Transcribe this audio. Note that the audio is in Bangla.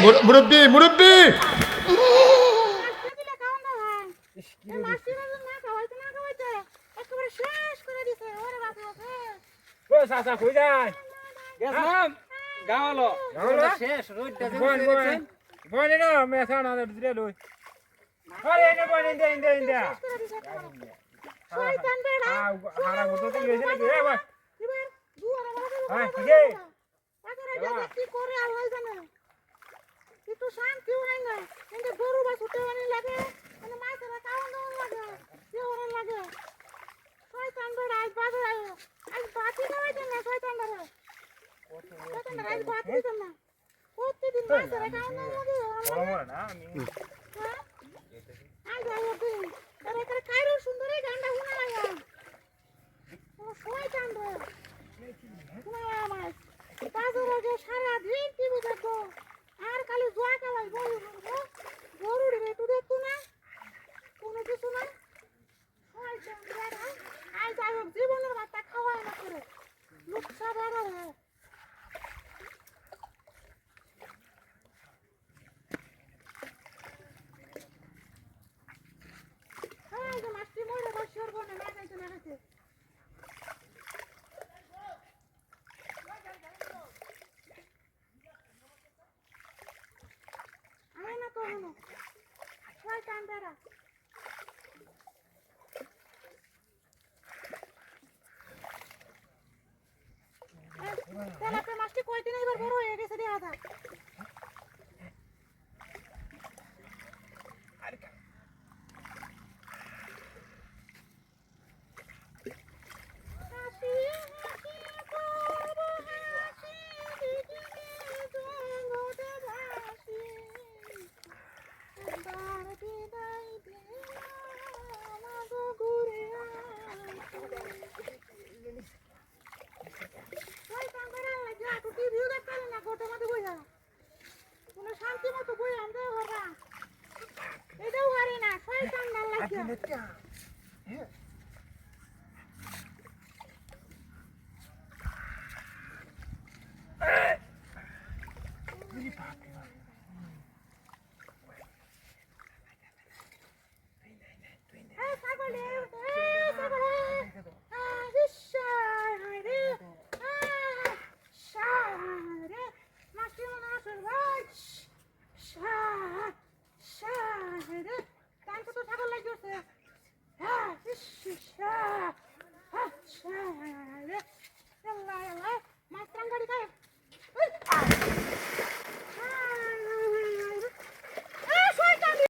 মুরব্বি মুরব্বি চাচা কই যায় গেছলাম গাওয়ালো গাওয়ালো? শেষ রোডটা বন বন বন না মেসা না দিলে লই আরে এনে বন ইন্দা ইন্দা শয়তান বেড়া হারা গুতো তো গেছে নাকি এ বস এবার দুয়ার আমাকে হ্যাঁ ঠিক আছে পাকারা যা কি করে আল্লাহ জানে একটু শান্তি হয় না কিন্তু গরু বা ছুটে মানে লাগে মানে মাছেরা কাউন দাউন লাগে কি ওরে লাগে শয়তান বেড়া আজ বাজার আয় আজ বাতি খাওয়াইতে না শয়তান বেড়া আজ বাতি দিতে না প্রতিদিন মাছেরা কাউন দাউন লাগে বড় না আমি হ্যাঁ আজ আয় দিন আরে করে কাইরো সুন্দরী গান্ডা হুনা লাগা ও শয়তান রে হুনা আমার বাজারে যে সারা দিন টিভি দেখো আর খালি জোয়া খেলাই গরু রে একটু দেখতো না কোনো কিছু না শয়তান বেড়া আজ আয় জীবনের ভাতটা খাওয়ায় না করে লুচ্ছা বেড়া রে এই যে মাছটি মরে বসিওর বনে না খাইতে না খাইতে আয় না তো হলো শয়তান বেড়া তেলাপে মাছটি কয়দিন এবার বড় হয়ে গেছে রে আদা হাসি হাসি করব হাসি দিদিনে জগতে ভাসি একবার বিদায় দে আমাগো ঘুরে শয়তান বেড়া লাগে একটু টিভিও দেখতে পারে না গোটা মধ্যে বইয়া কোনো শান্তি মতো বই আনতে ওরা এটাও হারি না শয়তান না লাগে